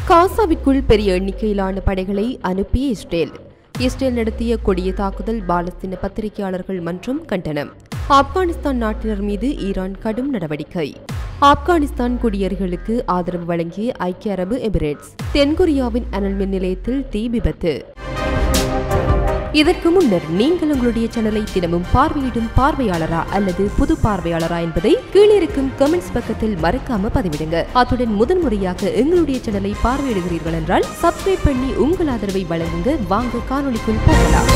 காசாவிற்குள் பெரிய எண்ணிக்கையிலான படைகளை அனுப்பிய இஸ்ரேல் நடத்திய கொடிய தாக்குதல் பாலஸ்தீன பத்திரிகையாளர்கள் மன்றம் கண்டனம். ஆப்கானிஸ்தான் நாட்டினர் மீது ஈரான் கடும் நடவடிக்கை. ஆப்கானிஸ்தான் குடியேறிகளுக்கு ஆதரவு வழங்கிய ஐக்கிய அரபு எமிரேட்ஸ். தென்கொரியாவின் அனல் மின் நிலையத்தில் தீ விபத்து. இதற்கு முன்னர் நீங்கள் உங்களுடைய சேனலை தினமும் பார்வையிடும் பார்வையாளரா அல்லது புது பார்வையாளரா என்பதை கீழே இருக்கும் கமெண்ட்ஸ் பக்கத்தில் மறக்காம பதிவிடுங்க. அத்துடன் முதன்முறையாக எங்களுடைய சேனலை பார்வையிடுகிறீர்கள் என்றால் சப்ஸ்கிரைப் பண்ணி உங்கள் ஆதரவை வழங்குங்க. வாங்க காணொளிக்குள் போகலாம்.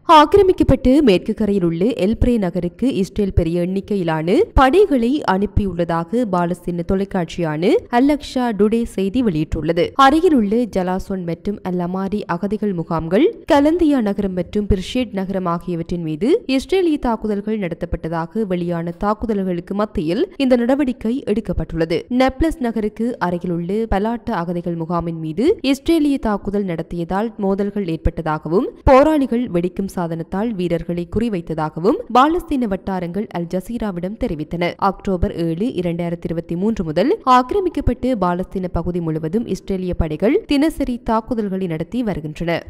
ஆக்கிரமிக்கப்பட்டு மேற்கு கரையில் உள்ள எல்பிரே நகருக்கு இஸ்ரேல் பெரிய எண்ணிக்கையிலான படைகளை அனுப்பியுள்ளதாக பாலஸ்தீன தொலைக்காட்சியான அல்-அக்ஸா டுடே செய்தி வெளியிட்டுள்ளது. அருகில் உள்ள ஜலாசோன் மற்றும் அல்-அமாரி அகதிகள் முகாம்கள், கலந்தியா நகரம் மற்றும் பிர்ஷேட் நகரம் ஆகியவற்றின் மீது இஸ்ரேலிய தாக்குதல்கள் நடத்தப்பட்டதாக வெளியான தாக்குதல்களுக்கு மத்தியில் இந்த நடவடிக்கை எடுக்கப்பட்டுள்ளது. நெப்லஸ் நகருக்கு அருகில் உள்ள பலாட்ட அகதிகள் முகாமின் மீது இஸ்ரேலிய தாக்குதல் நடத்தியதால் மோதல்கள் ஏற்பட்டதாகவும் போராளிகள் வெடிக்கும் சாதனத்தால் வீரர்களை குறிவைத்ததாகவும் பாலஸ்தீன வட்டாரங்கள் அல் ஜசீராவிடம் தெரிவித்தன. அக்டோபர் 7, 2023 முதல் ஆக்கிரமிக்கப்பட்டு பாலஸ்தீன பகுதி முழுவதும் இஸ்ரேலிய படைகள் தினசரி தாக்குதல்களை நடத்தி வருகின்றன.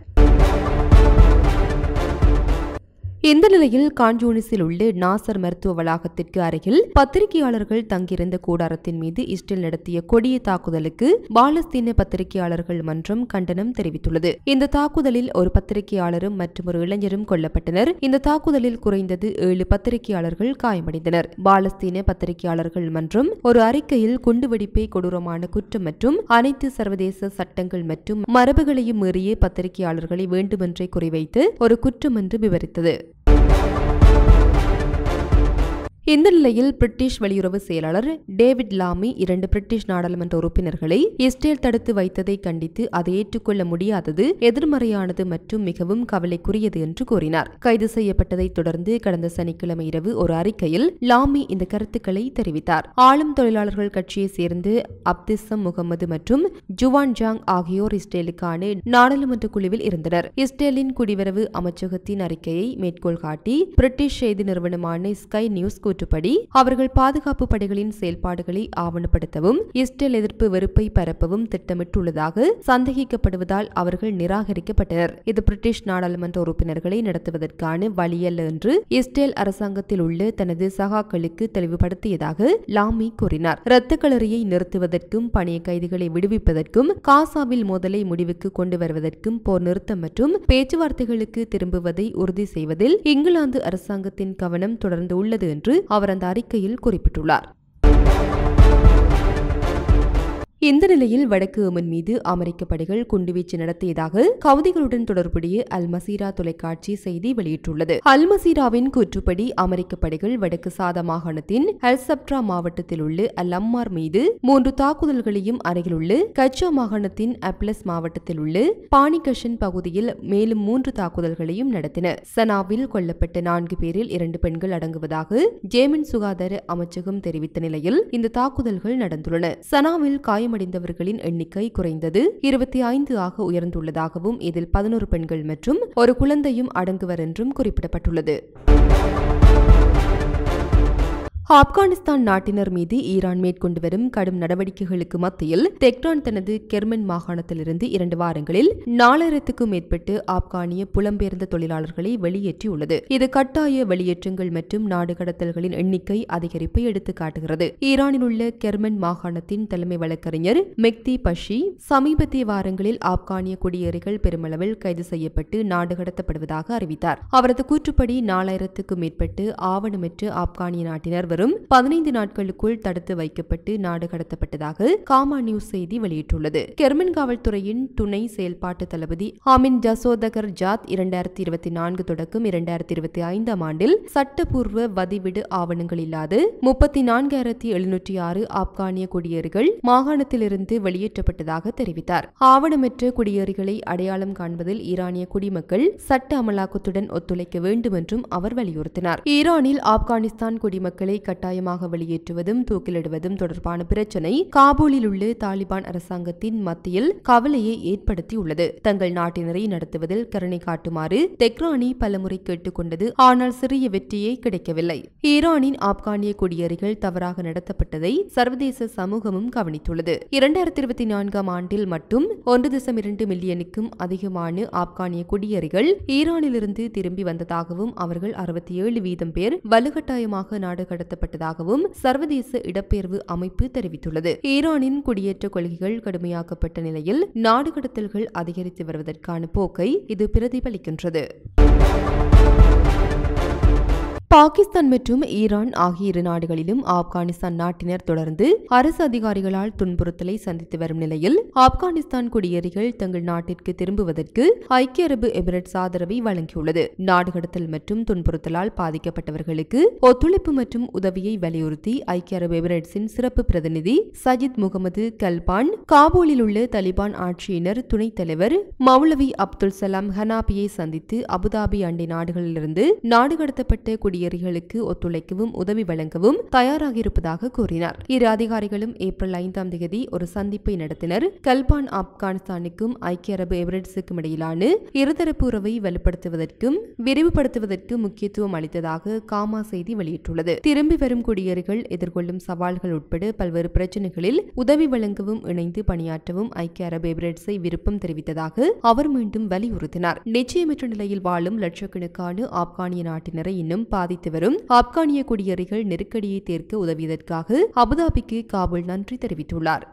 இந்த நிலையில் கான்யூனிஸில் உள்ள நாசர் மருத்துவ வளாகத்திற்கு அருகில் பத்திரிகையாளர்கள் தங்கியிருந்த கூடாரத்தின் மீது இஸ்ரேல் நடத்திய கொடிய தாக்குதலுக்கு பாலஸ்தீன பத்திரிகையாளர்கள் மன்றம் கண்டனம் தெரிவித்துள்ளது. இந்த தாக்குதலில் ஒரு பத்திரிகையாளரும் மற்றும் ஒரு இளைஞரும் கொல்லப்பட்டனர். இந்த தாக்குதலில் குறைந்தது 7 பத்திரிகையாளர்கள் காயமடைந்தனர். பாலஸ்தீன பத்திரிகையாளர்கள் மன்றம் ஒரு அறிக்கையில் குண்டுவெடிப்பை கொடூரமான குற்றம் மற்றும் அனைத்து சர்வதேச சட்டங்கள் மற்றும் மரபுகளையும் மீறிய பத்திரிகையாளர்களை வேண்டுமென்றே குறிவைத்து ஒரு குற்றம் என்று விவரித்தது. இந்த நிலையில் பிரிட்டிஷ் வெளியுறவு செயலாளர் டேவிட் லாமி 2 பிரிட்டிஷ் நாடாளுமன்ற உறுப்பினர்களை இஸ்ரேல் தடுத்து வைத்ததை கண்டித்து அதை ஏற்றுக்கொள்ள முடியாதது, எதிர்மறையானது மற்றும் மிகவும் கவலைக்குரியது என்று கூறினார். கைது செய்யப்பட்டதை தொடர்ந்து கடந்த சனிக்கிழமை இரவு ஒரு அறிக்கையில் லாமி இந்த கருத்துக்களை தெரிவித்தார். ஆளும் தொழிலாளர்கள் கட்சியை சேர்ந்து அப்திசம் முகமது மற்றும் ஜுவான் ஜாங் ஆகியோர் இஸ்ரேலுக்கான நாடாளுமன்ற குழுவில் இருந்தனர். இஸ்ரேலின் குடிவரவு அமைச்சகத்தின் அறிக்கையை மேற்கோள் காட்டி பிரிட்டிஷ் செய்தி நிறுவனமான ஸ்கை நியூஸ் கூற்றுப்படி அவர்கள் பாதுகாப்பு படைகளின் செயல்பாடுகளை ஆவணப்படுத்தவும் இஸ்ரேல் எதிர்ப்பு வெறுப்பை பரப்பவும் திட்டமிட்டுள்ளதாக சந்தேகிக்கப்படுவதால் அவர்கள் நிராகரிக்கப்பட்டனர். இது பிரிட்டிஷ் நாடாளுமன்ற உறுப்பினர்களை நடத்துவதற்கான வழியல்ல என்று இஸ்ரேல் அரசாங்கத்தில் உள்ள தனது சகாக்களுக்கு தெளிவுபடுத்தியதாக லாமி கூறினார். இரத்த களரியை நிறுத்துவதற்கும் பணிய கைதிகளை விடுவிப்பதற்கும் காசாவில் மோதலை முடிவுக்கு கொண்டு வருவதற்கும் போர் நிறுத்தம் மற்றும் பேச்சுவார்த்தைகளுக்கு திரும்புவதை உறுதி செய்வதில் இங்கிலாந்து அரசாங்கத்தின் கவனம் தொடர்ந்து உள்ளது என்று அவர் அந்த அறிக்கையில் குறிப்பிட்டுள்ளார். இந்த நிலையில் வடக்கு ஏமன் மீது அமெரிக்க படைகள் குண்டுவீச்சு நடத்தியதாக கவுதிகளுடன் தொடர்புடைய அல் மசீரா தொலைக்காட்சி செய்தி வெளியிட்டுள்ளது. அல் மசீராவின் கூற்றுப்படி அமெரிக்க படைகள் வடக்கு சாதா மாகாணத்தின் அல் சப்ட்ரா மாவட்டத்தில் உள்ள அல் அம்மார் மீது 3 தாக்குதல்களையும் அருகிலுள்ள கச்சா மாகாணத்தின் அப்லஸ் மாவட்டத்தில் உள்ள பானிகஷன் பகுதியில் மேலும் 3 தாக்குதல்களையும் நடத்தின. சனாவில் கொல்லப்பட்ட 4 பேரில் 2 பெண்கள் அடங்குவதாக ஜேமன் சுகாதார அமைச்சகம் தெரிவித்த நிலையில் இந்த தாக்குதல்கள் நடந்துள்ளன. சனாவில் காயமடைந்தவர்களின் எண்ணிக்கை குறைந்தது 25 ஆக உயர்ந்துள்ளதாகவும் இதில் 11 பெண்கள் மற்றும் ஒரு குழந்தையும் அடங்குவர் என்றும் குறிப்பிடப்பட்டுள்ளது. ஆப்கானிஸ்தான் நாட்டினர் மீது ஈரான் மேற்கொண்டு வரும் கடும் நடவடிக்கைகளுக்கு மத்தியில் தெஹ்ரான் தனது கெர்மன் மாகாணத்திலிருந்து 2 வாரங்களில் 4000க்கும் மேற்பட்டு ஆப்கானிய புலம்பெயர்ந்த தொழிலாளர்களை வெளியேற்றியுள்ளது. இது கட்டாய வெளியேற்றங்கள் மற்றும் நாடு கடத்தல்களின் எண்ணிக்கை அதிகரிப்பை எடுத்து காட்டுகிறது. ஈரானில் உள்ள கெர்மன் மாகாணத்தின் தலைமை வழக்கறிஞர் மெக்தி பஷி சமீபத்திய வாரங்களில் ஆப்கானிய குடியேறிகள் பெருமளவில் கைது செய்யப்பட்டு நாடு கடத்தப்படுவதாக அறிவித்தார். அவரது கூற்றுப்படி 4000க்கும் மேற்பட்டு ஆவணமற்ற ஆப்கானிய நாட்டினர் 15 நாட்களுக்குள் தடுத்து வைக்கப்பட்டு நாடு கடத்தப்பட்டதாக காமா நியூஸ் செய்தி வெளியிட்டுள்ளது. கெர்மன் காவல்துறையின் துணை செயல்பாட்டு தளபதி ஹாமின் ஜசோதகர் ஜாத் 2024 தொடக்கம் 2025 ஆண்டில் சட்டப்பூர்வ வதிவிடு ஆவணங்கள் இல்லாத 34,706 ஆப்கானிய குடியேறிகள் மாகாணத்திலிருந்து வெளியேற்றப்பட்டதாக தெரிவித்தார். ஆவணமற்ற குடியேறிகளை அடையாளம் காண்பதில் ஈரானிய குடிமக்கள் சட்ட அமலாக்கத்துடன் ஒத்துழைக்க வேண்டும் என்றும் அவர் வலியுறுத்தினார். ஈரானில் ஆப்கானிஸ்தான் குடிமக்களை கட்டாயமாக வெளியேற்றுவதும் தூக்கிலிடுவதும் தொடர்பான பிரச்சினை காபூலில் உள்ள தாலிபான் அரசாங்கத்தின் மத்தியில் கவலையை ஏற்படுத்தியுள்ளது. தங்கள் நாட்டினரை நடத்துவதில் கருணை காட்டுமாறு தெஹ்ரானி பலமுறை கேட்டுக்கொண்டது. ஆனால் சிறிய வெற்றியே கிடைக்கவில்லை. ஈரானின் ஆப்கானிய குடியேறிகள் தவறாக நடத்தப்பட்டதை சர்வதேச சமூகமும் கவனித்துள்ளது. 2024 ஆண்டில் மட்டும் 1.2 மில்லியனுக்கும் அதிகமான ஆப்கானிய குடியேறிகள் ஈரானிலிருந்து திரும்பி வந்ததாகவும் அவர்கள் 67% பேர் வலுக்கட்டாயமாக நாடு கடத்தப்பட்டதாகவும் சர்வதேச இடப்பெயர்வு அமைப்பு தெரிவித்துள்ளது. ஈரானின் குடியேற்ற கொள்கைகள் கடுமையாக்கப்பட்ட நிலையில் நாடு கடத்தல்கள் அதிகரித்து வருவதற்கான போக்கை இது பிரதிபலிக்கின்றது. பாகிஸ்தான் மற்றும் ஈரான் ஆகிய இரு நாடுகளிலும் ஆப்கானிஸ்தான் நாட்டினர் தொடர்ந்து அரசு அதிகாரிகளால் துன்புறுத்தலை சந்தித்து வரும் நிலையில் ஆப்கானிஸ்தான் குடியேறிகள் தங்கள் நாட்டிற்கு திரும்புவதற்கு ஐக்கிய அரபு எமிரேட்ஸ் ஆதரவை வழங்கியுள்ளது. நாடு கடத்தல் மற்றும் துன்புறுத்தலால் பாதிக்கப்பட்டவர்களுக்கு ஒத்துழைப்பு மற்றும் உதவியை வலியுறுத்தி ஐக்கிய அரபு எமிரேட்ஸின் சிறப்பு பிரதிநிதி சஜித் முகமது கல்பான் காபூலில் உள்ள தலிபான் ஆட்சியினர் துணைத் தலைவர் மௌலவி அப்துல் சலாம் ஹனாபியை சந்தித்து அபுதாபி அண்டை நாடுகளிலிருந்து நாடு கடத்தப்பட்ட குடியேறிகளுக்கு ஒத்துழைக்கவும் உதவி வழங்கவும் தயாராக இருப்பதாக கூறினார். இரு அதிகாரிகளும் ஏப்ரல் 5ஆம் தேதி ஒரு சந்திப்பை நடத்தினர். கல்பான் ஆப்கானிஸ்தானுக்கும் ஐக்கிய அரபு எமிரேட்ஸுக்கும் இடையிலான இருதரப்பு உறவை வலுப்படுத்துவதற்கும் விரிவுபடுத்துவதற்கும் முக்கியத்துவம் அளித்ததாக காமா செய்தி வெளியிட்டுள்ளது. திரும்பி வரும் குடியேறிகள் எதிர்கொள்ளும் சவால்கள் உட்பட பல்வேறு பிரச்சினைகளில் உதவி வழங்கவும் இணைந்து பணியாற்றவும் ஐக்கிய அரபு எமிரேட்ஸை விருப்பம் தெரிவித்ததாக அவர் மீண்டும் வலியுறுத்தினார். நிச்சயமற்ற நிலையில் வாழும் லட்சக்கணக்கான ஆப்கானிய நாட்டினரை இன்னும் பாதித்து வரும் ஆப்கானிய குடியேறிகள் நெருக்கடியை தீர்க்க உதவியதற்காக அபுதாபிக்கு காபூல் நன்றி தெரிவித்துள்ளார்.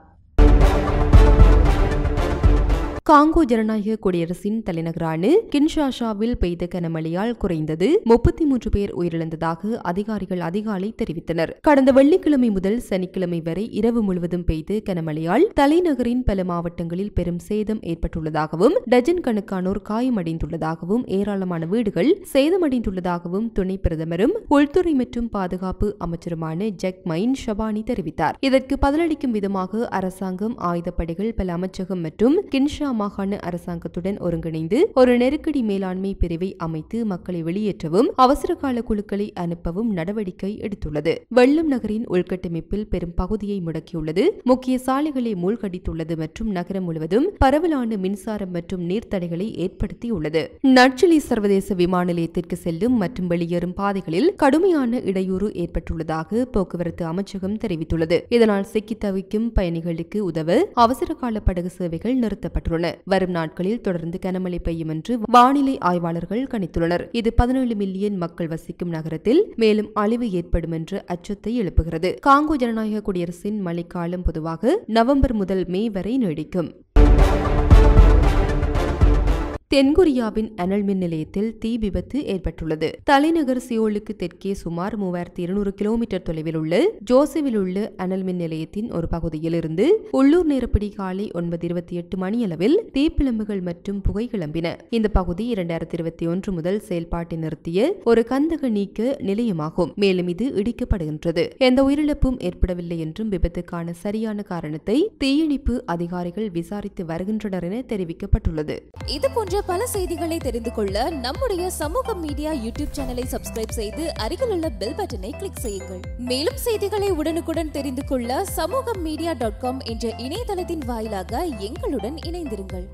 காங்கோ ஜனநாயக குடியரசின் தலைநகரான கின்ஷாசாவில் பெய்த கனமழையால் குறைந்தது 33 பேர் உயிரிழந்ததாக அதிகாரிகள் அதிகாலை தெரிவித்தனர். கடந்த வெள்ளிக்கிழமை முதல் சனிக்கிழமை வரை இரவு முழுவதும் பெய்த கனமழையால் தலைநகரின் பல மாவட்டங்களில் பெரும் சேதம் ஏற்பட்டுள்ளதாகவும் டஜன் கணக்கானோர் காயமடைந்துள்ளதாகவும் ஏராளமான வீடுகள் சேதமடைந்துள்ளதாகவும் துணை பிரதமரும் உள்துறை மற்றும் பாதுகாப்பு அமைச்சருமான ஜக்மைன் ஷபானி தெரிவித்தார். இதற்கு பதிலளிக்கும் விதமாக அரசாங்கம், ஆயுதப்படைகள், பல அமைச்சகம் மற்றும் கின்ஷா மாகாண அரசாங்கத்துடன் ஒருங்கிணைந்து ஒரு நெருக்கடி மேலாண்மை பிரிவை அமைத்து மக்களை வெளியேற்றவும் அவசரகால குழுக்களை அனுப்பவும் நடவடிக்கை எடுத்துள்ளது. வெள்ளம் நகரின் உள்கட்டமைப்பில் பெரும் பகுதியை முடக்கியுள்ளது, முக்கிய சாலைகளை மூழ்கடித்துள்ளது மற்றும் நகரம் முழுவதும் பரவலான மின்சாரம் மற்றும் நீர்த்தடைகளை ஏற்படுத்தியுள்ளது. நட்சலி சர்வதேச விமான நிலையத்திற்கு செல்லும் மற்றும் வெளியேறும் பாதைகளில் கடுமையான இடையூறு ஏற்பட்டுள்ளதாக போக்குவரத்து அமைச்சகம் தெரிவித்துள்ளது. இதனால் சிக்கி தவிக்கும் பயணிகளுக்கு உதவ அவசரகால படகு சேவைகள் நிறுத்தப்பட்டுள்ளன. வரும் நாட்களில் தொடர்ந்து கனமழை பெய்யும் என்று வானிலை ஆய்வாளர்கள் கணித்துள்ளனர். இது 17 மில்லியன் மக்கள் வசிக்கும் நகரத்தில் மேலும் அழிவு ஏற்படும் என்ற அச்சத்தை எழுப்புகிறது. காங்கோ ஜனநாயக குடியரசின் மழைக்காலம் பொதுவாக நவம்பர் முதல் மே வரை நீடிக்கும். தென்கொரியாவின் அனல் மின் நிலையத்தில் தீ விபத்து ஏற்பட்டுள்ளது. தலைநகர் சியோலுக்கு தெற்கே சுமார் 3200 கிலோமீட்டர் தொலைவில் உள்ள ஜோசெவில் உள்ள அனல் மின் நிலையத்தின் ஒரு பகுதியில் இருந்து உள்ளூர் நேரப்படி காலை 9:28 மணியளவில் தீப்பிழம்புகள் மற்றும் புகை கிளம்பின. இந்த பகுதி 2021 முதல் செயல்பாட்டை நிறுத்திய ஒரு கந்தக நீக்க நிலையமாகும். மேலும் இது இடிக்கப்படுகின்றது. எந்த உயிரிழப்பும் ஏற்படவில்லை என்றும் விபத்துக்கான சரியான காரணத்தை தீயணைப்பு அதிகாரிகள் விசாரித்து வருகின்றனர் என தெரிவிக்கப்பட்டுள்ளது. இதுபோன்ற பல செய்திகளை தெரிந்து கொள்ள நம்முடைய சமூக மீடியா யூடியூப் சேனலை சப்ஸ்கிரைப் செய்து அருகில் உள்ள பெல் பட்டனை கிளிக் செய்யுங்கள். மேலும் செய்திகளை உடனுக்குடன் தெரிந்து கொள்ள சமூகமீடியா.com என்ற இணையதளத்தின் வாயிலாக எங்களுடன் இணைந்திருங்கள்.